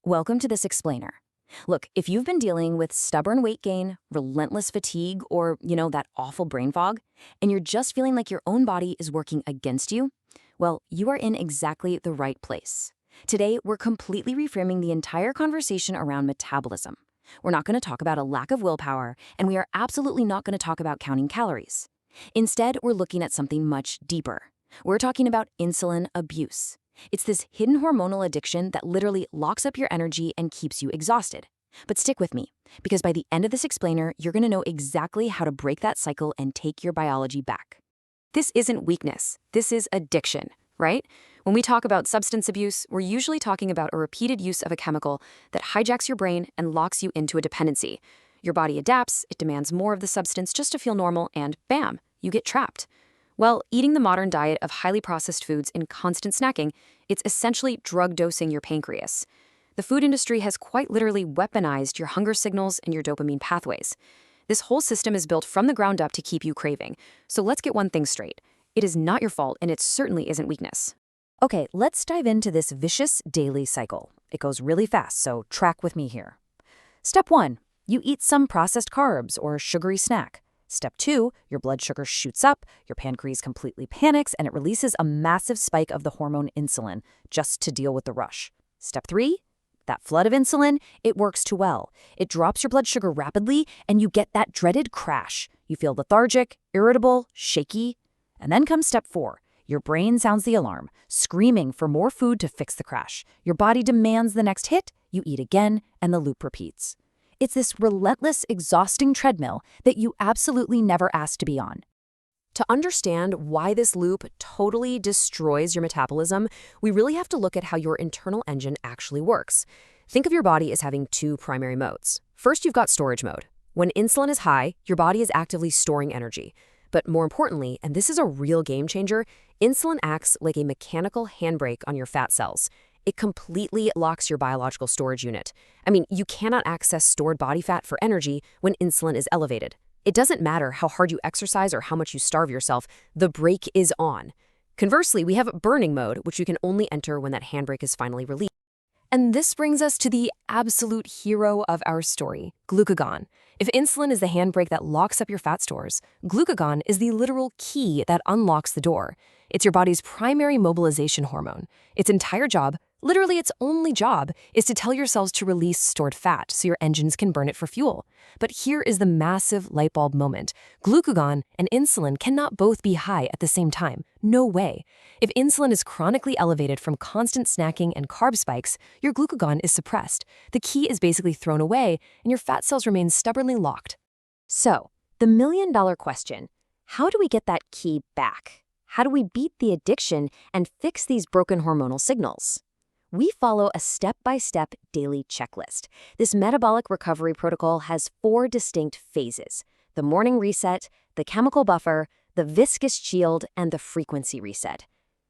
Welcome to this explainer. Look, if you've been dealing with stubborn weight gain, relentless fatigue, or, that awful brain fog, and you're just feeling like your own body is working against you, well, you are in exactly the right place. Today, we're completely reframing the entire conversation around metabolism. We're not going to talk about a lack of willpower, and we are absolutely not going to talk about counting calories. Instead, we're looking at something much deeper. We're talking about insulin abuse. It's this hidden hormonal addiction that literally locks up your energy and keeps you exhausted. But stick with me, because by the end of this explainer, you're going to know exactly how to break that cycle and take your biology back. This isn't weakness, this is addiction, right? When we talk about substance abuse, we're usually talking about a repeated use of a chemical that hijacks your brain and locks you into a dependency. Your body adapts, it demands more of the substance just to feel normal, and bam, you get trapped. Well, eating the modern diet of highly processed foods and constant snacking, it's essentially drug dosing your pancreas. The food industry has quite literally weaponized your hunger signals and your dopamine pathways. This whole system is built from the ground up to keep you craving. So let's get one thing straight. It is not your fault, and it certainly isn't weakness. Okay, let's dive into this vicious daily cycle. It goes really fast, so track with me here. Step 1, you eat some processed carbs or sugary snack. Step 2, your blood sugar shoots up, your pancreas completely panics, and it releases a massive spike of the hormone insulin just to deal with the rush. Step 3, that flood of insulin, it works too well. It drops your blood sugar rapidly, and you get that dreaded crash. You feel lethargic, irritable, shaky. And then comes step 4. Your brain sounds the alarm, screaming for more food to fix the crash. Your body demands the next hit, you eat again, and the loop repeats. It's this relentless, exhausting treadmill that you absolutely never asked to be on. To understand why this loop totally destroys your metabolism, we really have to look at how your internal engine actually works. Think of your body as having two primary modes. First, you've got storage mode. When insulin is high, your body is actively storing energy. But more importantly, and this is a real game changer, insulin acts like a mechanical handbrake on your fat cells. It completely locks your biological storage unit. I mean, you cannot access stored body fat for energy when insulin is elevated. It doesn't matter how hard you exercise or how much you starve yourself, the brake is on. Conversely, we have burning mode, which you can only enter when that handbrake is finally released. And this brings us to the absolute hero of our story, glucagon. If insulin is the handbrake that locks up your fat stores, glucagon is the literal key that unlocks the door. It's your body's primary mobilization hormone. Its entire job, literally its only job, is to tell your cells to release stored fat so your engines can burn it for fuel. But here is the massive light bulb moment. Glucagon and insulin cannot both be high at the same time. No way. If insulin is chronically elevated from constant snacking and carb spikes, your glucagon is suppressed. The key is basically thrown away, and your fat cells remain stubbornly locked. So, the million-dollar question, how do we get that key back? How do we beat the addiction and fix these broken hormonal signals? We follow a step-by-step daily checklist. This metabolic recovery protocol has 4 distinct phases: the morning reset, the chemical buffer, the viscous shield, and the frequency reset.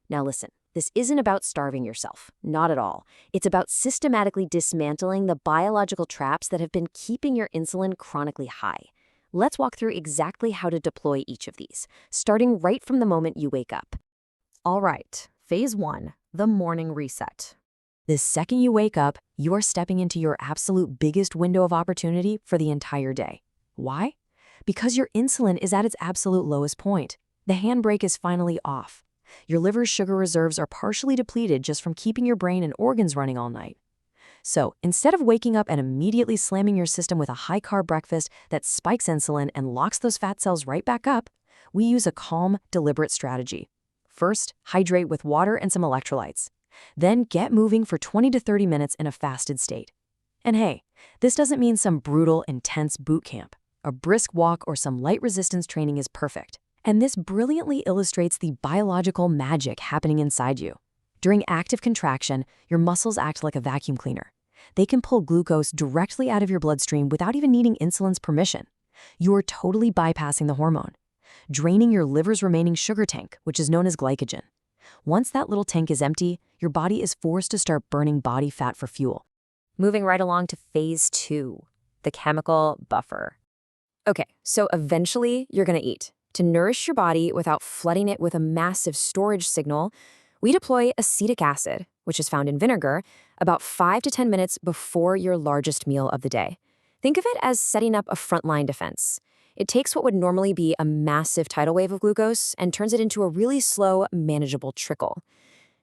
Now listen, this isn't about starving yourself, not at all. It's about systematically dismantling the biological traps that have been keeping your insulin chronically high. Let's walk through exactly how to deploy each of these, starting right from the moment you wake up. All right, phase 1, the morning reset. The second you wake up, you are stepping into your absolute biggest window of opportunity for the entire day. Why? Because your insulin is at its absolute lowest point. The handbrake is finally off. Your liver's sugar reserves are partially depleted just from keeping your brain and organs running all night. So, instead of waking up and immediately slamming your system with a high-carb breakfast that spikes insulin and locks those fat cells right back up, we use a calm, deliberate strategy. First, hydrate with water and some electrolytes. Then get moving for 20 to 30 minutes in a fasted state. And hey, this doesn't mean some brutal, intense boot camp. A brisk walk or some light resistance training is perfect. And this brilliantly illustrates the biological magic happening inside you. During active contraction, your muscles act like a vacuum cleaner. They can pull glucose directly out of your bloodstream without even needing insulin's permission. You're totally bypassing the hormone, draining your liver's remaining sugar tank, which is known as glycogen. Once that little tank is empty, your body is forced to start burning body fat for fuel. Moving right along to phase 2, the chemical buffer. Okay, so eventually you're going to eat. To nourish your body without flooding it with a massive storage signal, we deploy acetic acid, which is found in vinegar, about 5 to 10 minutes before your largest meal of the day. Think of it as setting up a frontline defense. It takes what would normally be a massive tidal wave of glucose and turns it into a really slow, manageable trickle.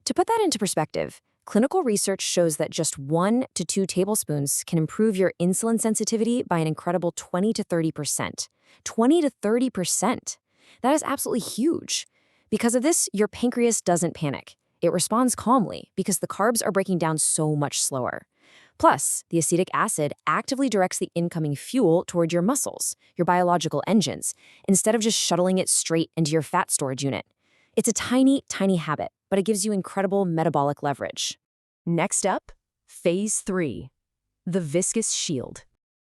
To put that into perspective, clinical research shows that just 1 to 2 tablespoons can improve your insulin sensitivity by an incredible 20 to 30%. 20 to 30%. That is absolutely huge. Because of this, your pancreas doesn't panic. It responds calmly because the carbs are breaking down so much slower. Plus, the acetic acid actively directs the incoming fuel toward your muscles, your biological engines, instead of just shuttling it straight into your fat storage unit. It's a tiny, tiny habit, but it gives you incredible metabolic leverage. Next up, phase 3, the viscous shield.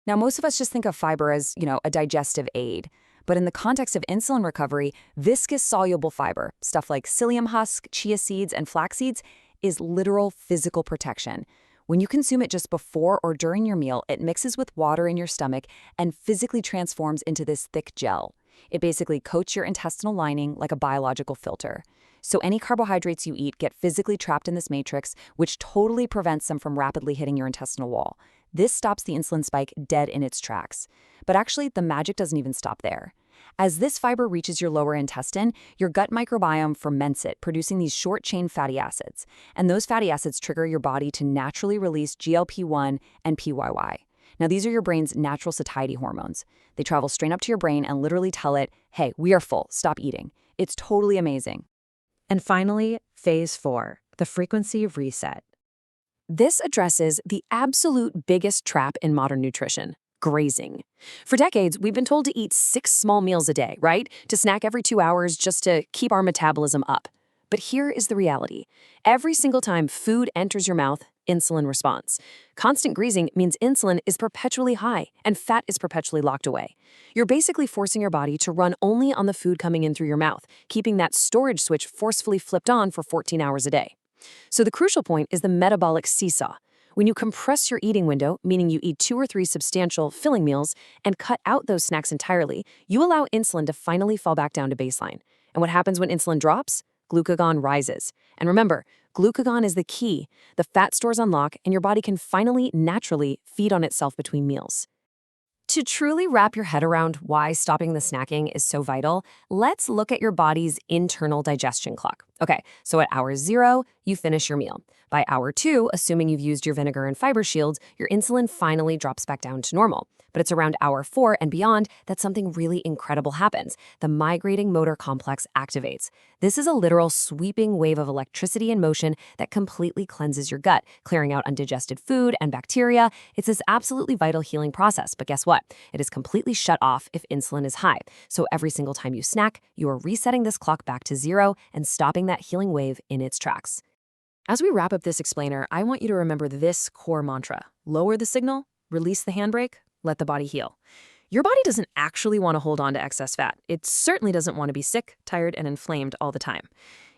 Now, most of us just think of fiber as, a digestive aid. But in the context of insulin recovery, viscous soluble fiber, stuff like psyllium husk, chia seeds, and flax seeds, is literal physical protection. When you consume it just before or during your meal, it mixes with water in your stomach and physically transforms into this thick gel. It basically coats your intestinal lining like a biological filter. So any carbohydrates you eat get physically trapped in this matrix, which totally prevents them from rapidly hitting your intestinal wall. This stops the insulin spike dead in its tracks. But actually, the magic doesn't even stop there. As this fiber reaches your lower intestine, your gut microbiome ferments it, producing these short-chain fatty acids. And those fatty acids trigger your body to naturally release GLP-1 and PYY. Now, these are your brain's natural satiety hormones. They travel straight up to your brain and literally tell it, hey, we are full, stop eating. It's totally amazing. And finally, phase 4, the frequency reset. This addresses the absolute biggest trap in modern nutrition: grazing. For decades, we've been told to eat 6 small meals a day, right? To snack every 2 hours just to keep our metabolism up. But here is the reality. Every single time food enters your mouth, insulin responds. Constant grazing means insulin is perpetually high and fat is perpetually locked away. You're basically forcing your body to run only on the food coming in through your mouth, keeping that storage switch forcefully flipped on for 14 hours a day. So the crucial point is the metabolic seesaw. When you compress your eating window, meaning you eat 2 or 3 substantial filling meals, and cut out those snacks entirely, you allow insulin to finally fall back down to baseline. And what happens when insulin drops? Glucagon rises. And remember, glucagon is the key. The fat stores unlock, and your body can finally, naturally feed on itself between meals. To truly wrap your head around why stopping the snacking is so vital, let's look at your body's internal digestion clock. Okay, so at hour 0, you finish your meal. By hour 2, assuming you've used your vinegar and fiber shields, your insulin finally drops back down to normal. But it's around hour 4 and beyond that something really incredible happens. The migrating motor complex activates. This is a literal sweeping wave of electricity in motion that completely cleanses your gut, clearing out undigested food and bacteria. It's this absolutely vital healing process. But guess what? It is completely shut off if insulin is high. So every single time you snack, you are resetting this clock back to 0 and stopping that healing wave in its tracks. As we wrap up this explainer, I want you to remember this core mantra: lower the signal, release the handbrake, let the body heal. Your body doesn't actually want to hold on to excess fat. It certainly doesn't want to be sick, tired, and inflamed all the time.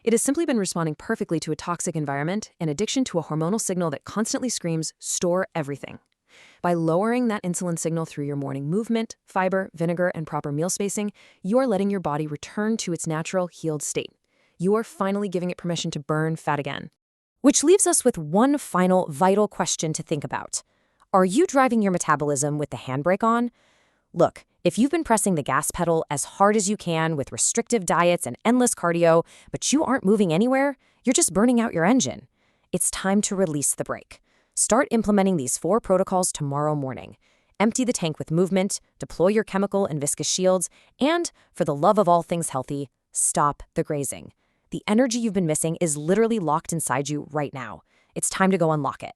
It has simply been responding perfectly to a toxic environment and addiction to a hormonal signal that constantly screams, store everything. By lowering that insulin signal through your morning movement, fiber, vinegar, and proper meal spacing, you are letting your body return to its natural, healed state. You are finally giving it permission to burn fat again. Which leaves us with one final vital question to think about. Are you driving your metabolism with the handbrake on? Look, if you've been pressing the gas pedal as hard as you can with restrictive diets and endless cardio, but you aren't moving anywhere, you're just burning out your engine. It's time to release the brake. Start implementing these 4 protocols tomorrow morning. Empty the tank with movement, deploy your chemical and viscous shields, and, for the love of all things healthy, stop the grazing. The energy you've been missing is literally locked inside you right now. It's time to go unlock it.